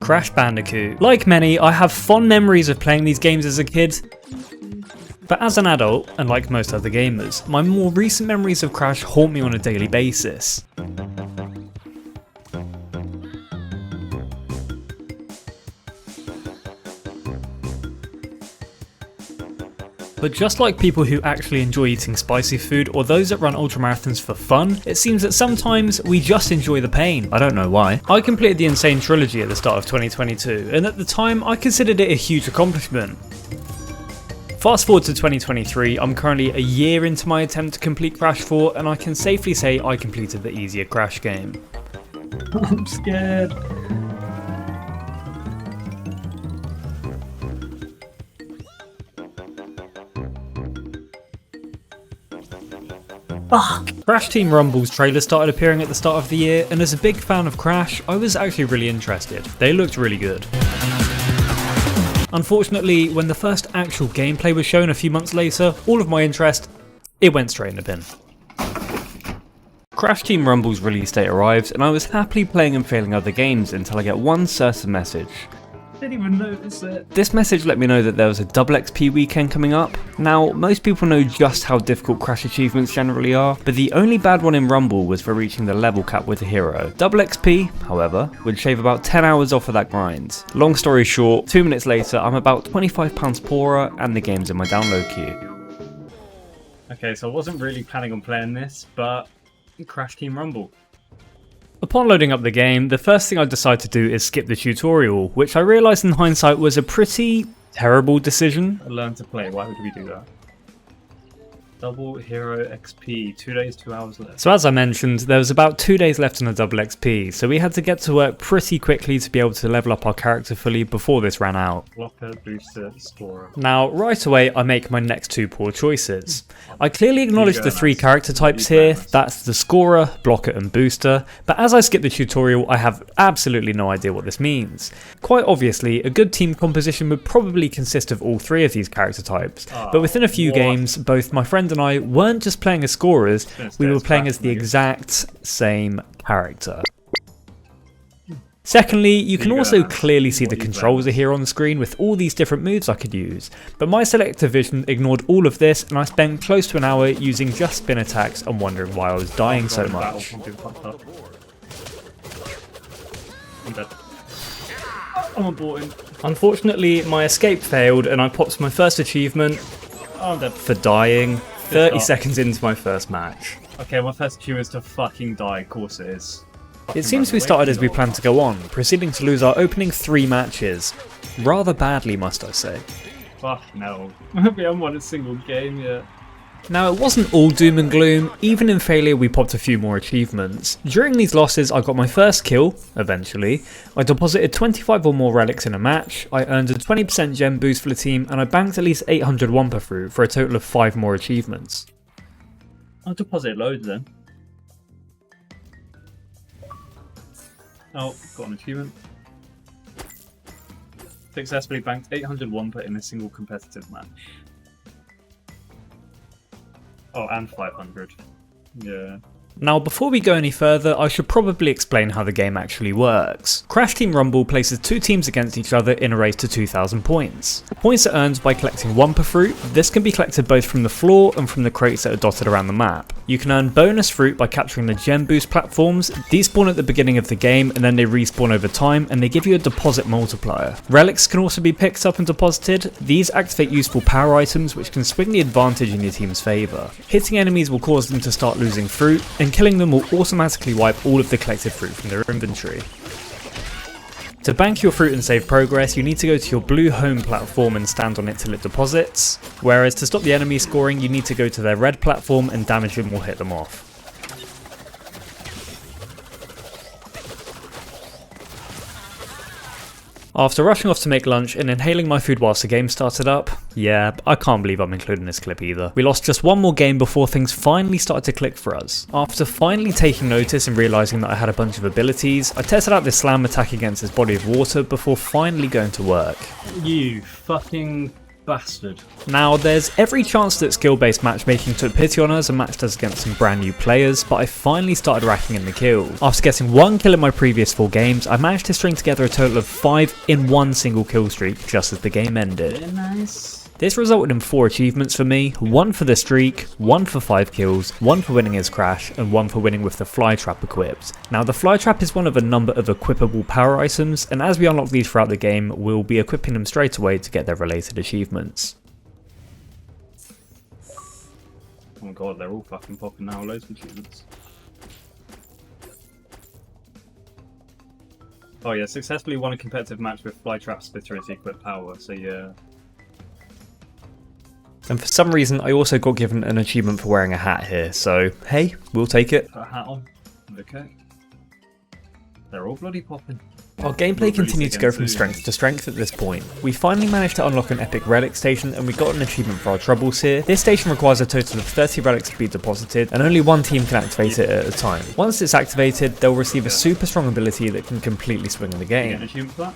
Crash Bandicoot. Like many, I have fond memories of playing these games as a kid, but as an adult, and like most other gamers, my more recent memories of Crash haunt me on a daily basis. But just like people who actually enjoy eating spicy food or those that run ultramarathons for fun, it seems that sometimes we just enjoy the pain. I don't know why. I completed the Insane Trilogy at the start of 2022, and at the time I considered it a huge accomplishment. Fast forward to 2023, I'm currently a year into my attempt to complete Crash 4, and I can safely say I completed the easier Crash game. I'm scared. Fuck! Crash Team Rumble's trailer started appearing at the start of the year, and as a big fan of Crash, I was actually really interested. They looked really good. Unfortunately, when the first actual gameplay was shown a few months later, all of my interest, it went straight in the bin. Crash Team Rumble's release date arrived, and I was happily playing and failing other games until I get one certain message. Didn't even notice it. This message let me know that there was a double XP weekend coming up. Now, most people know just how difficult Crash achievements generally are, but the only bad one in Rumble was for reaching the level cap with a hero. Double XP, however, would shave about 10 hours off of that grind. Long story short, 2 minutes later I'm about £25 poorer and the game's in my download queue. Okay, so I wasn't really planning on playing this, but Crash Team Rumble. Upon loading up the game, the first thing I decided to do is skip the tutorial, which I realised in hindsight was a pretty terrible decision. I learned to play, why would we do that? Double hero XP, 2 days, 2 hours left. So as I mentioned, there was about 2 days left on the double XP, so we had to get to work pretty quickly to be able to level up our character fully before this ran out. Blocker, booster, scorer. Now, right away I make my next two poor choices. I clearly acknowledge the three character types here, that's the scorer, blocker and booster, but as I skip the tutorial I have absolutely no idea what this means. Quite obviously, a good team composition would probably consist of all three of these character types, but within a few games, both my friend and I weren't just playing as scorers, we were playing as the exact same character. Secondly, you can also clearly see the controls are here on the screen with all these different moves I could use, but my selective vision ignored all of this and I spent close to an hour using just spin attacks and wondering why I was dying so much. I'm dead. I'm aborting. Unfortunately, my escape failed and I popped my first achievement I'm dead. for dying 30 seconds into my first match. Okay, my first achievement is to fucking die, of course it is. It seems we started as we planned to go on, proceeding to lose our opening 3 matches. Rather badly, must I say. Fuck no. We haven't won a single game yet. Now, it wasn't all doom and gloom. Even in failure, we popped a few more achievements. During these losses, I got my first kill, eventually. I deposited 25 or more relics in a match, I earned a 20% gem boost for the team, and I banked at least 800 Wumpa Fruit for a total of 5 more achievements. I'll deposit loads then. Oh, got an achievement. Successfully banked 800 Wumpa in a single competitive match. Oh, and 500. Yeah. Now, before we go any further, I should probably explain how the game actually works. Crash Team Rumble places 2 teams against each other in a race to 2,000 points. Points are earned by collecting Wumpa Fruit. This can be collected both from the floor and from the crates that are dotted around the map. You can earn bonus fruit by capturing the gem boost platforms. These spawn at the beginning of the game and then they respawn over time and they give you a deposit multiplier. Relics can also be picked up and deposited. These activate useful power items which can swing the advantage in your team's favour. Hitting enemies will cause them to start losing fruit, and killing them will automatically wipe all of the collected fruit from their inventory. To bank your fruit and save progress, you need to go to your blue home platform and stand on it till it deposits, whereas to stop the enemy scoring you need to go to their red platform and damage them will hit them off. After rushing off to make lunch and inhaling my food whilst the game started up, yeah, I can't believe I'm including this clip either. We lost just one more game before things finally started to click for us. After finally taking notice and realising that I had a bunch of abilities, I tested out this slam attack against this body of water before finally going to work. You fucking bastard. Now, there's every chance that skill-based matchmaking took pity on us and matched us against some brand new players, but I finally started racking in the kills. After getting 1 kill in my previous 4 games, I managed to string together a total of 5 in one single kill streak just as the game ended. Very nice. This resulted in 4 achievements for me, 1 for the streak, 1 for 5 kills, 1 for winning as Crash, and 1 for winning with the fly trap equipped. Now the fly trap is one of a number of equipable power items, and as we unlock these throughout the game, we'll be equipping them straight away to get their related achievements. Oh my god, they're all fucking popping now, loads of achievements. Oh yeah, successfully won a competitive match with fly trap spitter as the equipped power, so yeah. And for some reason, I also got given an achievement for wearing a hat here, so hey, we'll take it. Put a hat on. Okay. They're all bloody popping. Our gameplay continued to go from strength to strength at this point. We finally managed to unlock an epic relic station and we got an achievement for our troubles here. This station requires a total of 30 relics to be deposited and only 1 team can activate it at a time. Once it's activated, they'll receive a super strong ability that can completely swing the You get an game. achievement for that?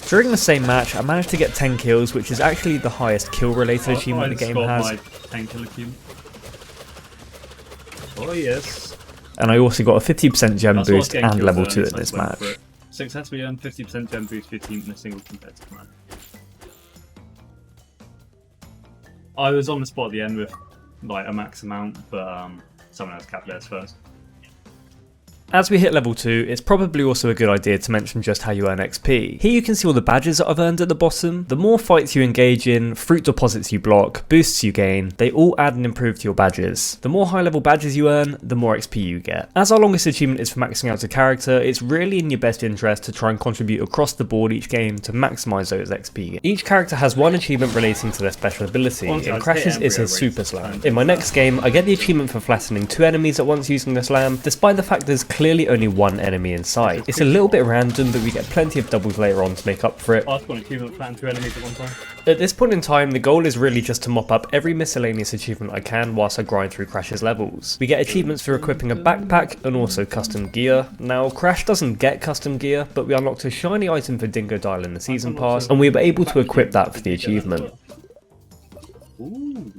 During the same match, I managed to get 10 kills, which is actually the highest kill-related achievement the game has. My 10 kill achievement. Oh yes. And I also got a 50% gem That's what boost getting and kills level earns, 2 in so I this went match. for it. Successfully earned 50% gem boost for your team in a single competitive match. I was on the spot at the end with like a max amount, but someone else capped theirs first. As we hit level 2, it's probably also a good idea to mention just how you earn XP. Here you can see all the badges that I've earned at the bottom. The more fights you engage in, fruit deposits you block, boosts you gain, they all add and improve to your badges. The more high level badges you earn, the more XP you get. As our longest achievement is for maxing out a character, it's really in your best interest to try and contribute across the board each game to maximise those XP. Each character has 1 achievement relating to their special ability. In Crash's it's his super slam. In my next game, I get the achievement for flattening 2 enemies at once using the slam, despite the fact there's clearly only 1 enemy in sight. It's a little bit random, but we get plenty of doubles later on to make up for it. I've got an achievement flatten 2 enemies at one time. At this point in time, the goal is really just to mop up every miscellaneous achievement I can whilst I grind through Crash's levels. We get achievements for equipping a backpack and also custom gear. Now, Crash doesn't get custom gear, but we unlocked a shiny item for Dingo Dial in the season pass, and we were able to equip that for the achievement. Ooh.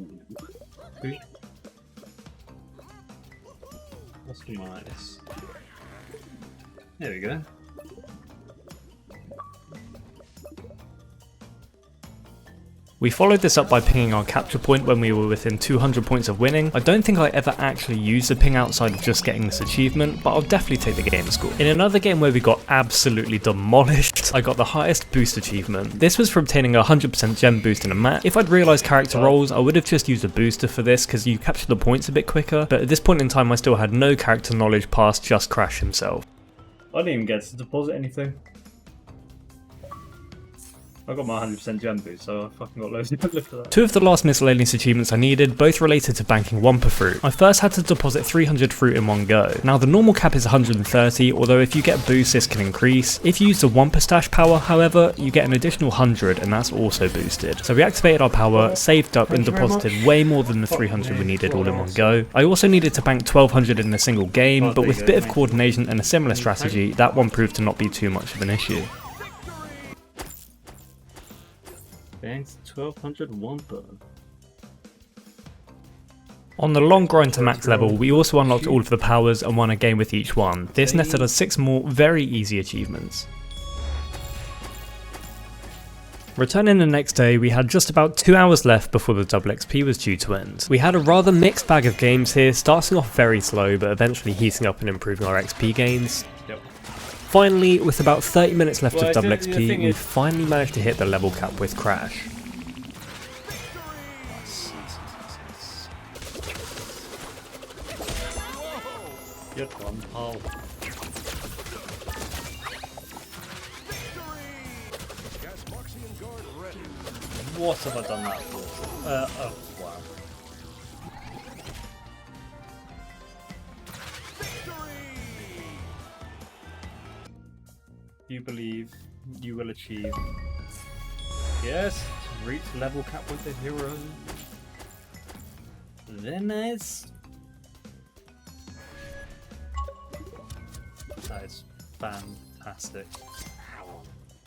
That's nice. There we go. We followed this up by pinging our capture point when we were within 200 points of winning. I don't think I ever actually used the ping outside of just getting this achievement, but I'll definitely take the game score. In another game where we got absolutely demolished, I got the highest boost achievement. This was for obtaining a 100% gem boost in a match. If I'd realised character roles, I would have just used a booster for this because you capture the points a bit quicker, but at this point in time I still had no character knowledge past just Crash himself. I didn't even get to deposit anything. I got my 100% gem boost, so I fucking got loads of good for that. 2 of the last miscellaneous achievements I needed, both related to banking 1 per fruit. I first had to deposit 300 fruit in one go. Now the normal cap is 130, although if you get boosts this can increase. If you use the 1 per stash power, however, you get an additional 100 and that's also boosted. So we activated our power, saved up and deposited way more than the 300 we needed all in one go. I also needed to bank 1200 in a single game, but with a bit of coordination and a similar strategy, that one proved to not be too much of an issue. Thanks, 1200 Wampa. On the long grind to max level, we also unlocked all of the powers and won a game with each one. This netted us 6 more very easy achievements. Returning the next day, we had just about 2 hours left before the double XP was due to end. We had a rather mixed bag of games here, starting off very slow but eventually heating up and improving our XP gains. Finally, with about 30 minutes left of double XP, we finally managed to hit the level cap with Crash. Good one, pal. What have I done that for? Oh, wow. You believe you will achieve. Yes, reach level cap with the hero. Very nice. That is fantastic.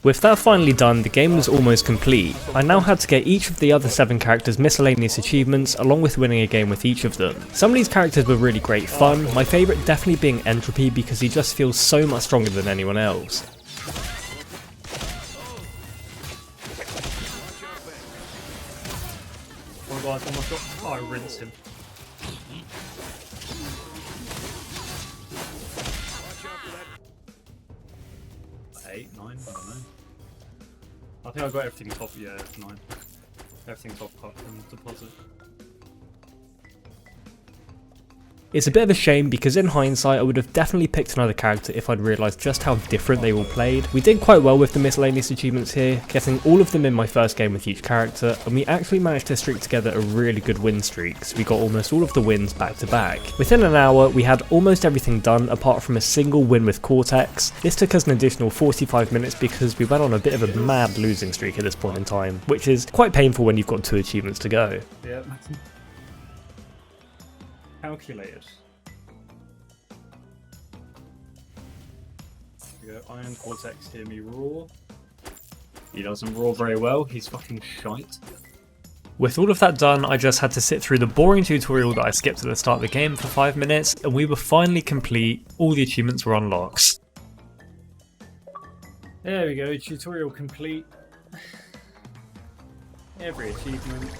With that finally done, the game was almost complete. I now had to get each of the other 7 characters' miscellaneous achievements along with winning a game with each of them. Some of these characters were really great fun, my favourite definitely being Entropy because he just feels so much stronger than anyone else. Oh god, almost got. Oh, I rinsed him. Eight, 9, I don't know. I think I got everything top, yeah, 9. Everything top from deposit. It's a bit of a shame because in hindsight I would have definitely picked another character if I'd realised just how different they all played. We did quite well with the miscellaneous achievements here, getting all of them in my first game with each character, and we actually managed to streak together a really good win streak, so we got almost all of the wins back to back. Within an hour we had almost everything done apart from a single win with Cortex. This took us an additional 45 minutes because we went on a bit of a mad losing streak at this point in time, which is quite painful when you've got 2 achievements to go. Yeah, calculated. We go Iron Cortex, hear me roar. He doesn't roar very well, he's fucking shite. With all of that done, I just had to sit through the boring tutorial that I skipped at the start of the game for 5 minutes, and we were finally complete. All the achievements were unlocked. There we go, tutorial complete. Every achievement.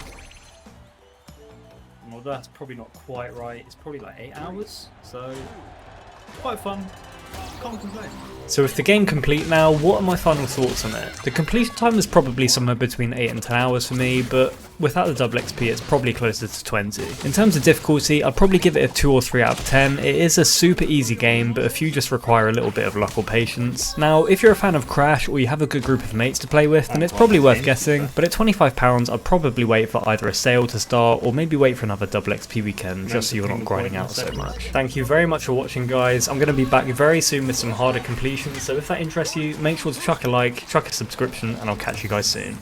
Well, that's probably not quite right. It's probably like 8 hours, so quite fun. Can't complain. So with the game complete now, what are my final thoughts on it? The completion time is probably somewhere between 8 and 10 hours for me, but without the double XP it's probably closer to 20. In terms of difficulty, I'd probably give it a 2 or 3 out of 10. It is a super easy game, but a few just require a little bit of luck or patience. Now, if you're a fan of Crash or you have a good group of mates to play with, then it's probably worth getting, but at £25 I'd probably wait for either a sale to start or maybe wait for another double XP weekend just so you're not grinding out so much. Thank you very much for watching, guys. I'm going to be back very soon with some harder completions, so if that interests you, make sure to chuck a like, chuck a subscription, and I'll catch you guys soon.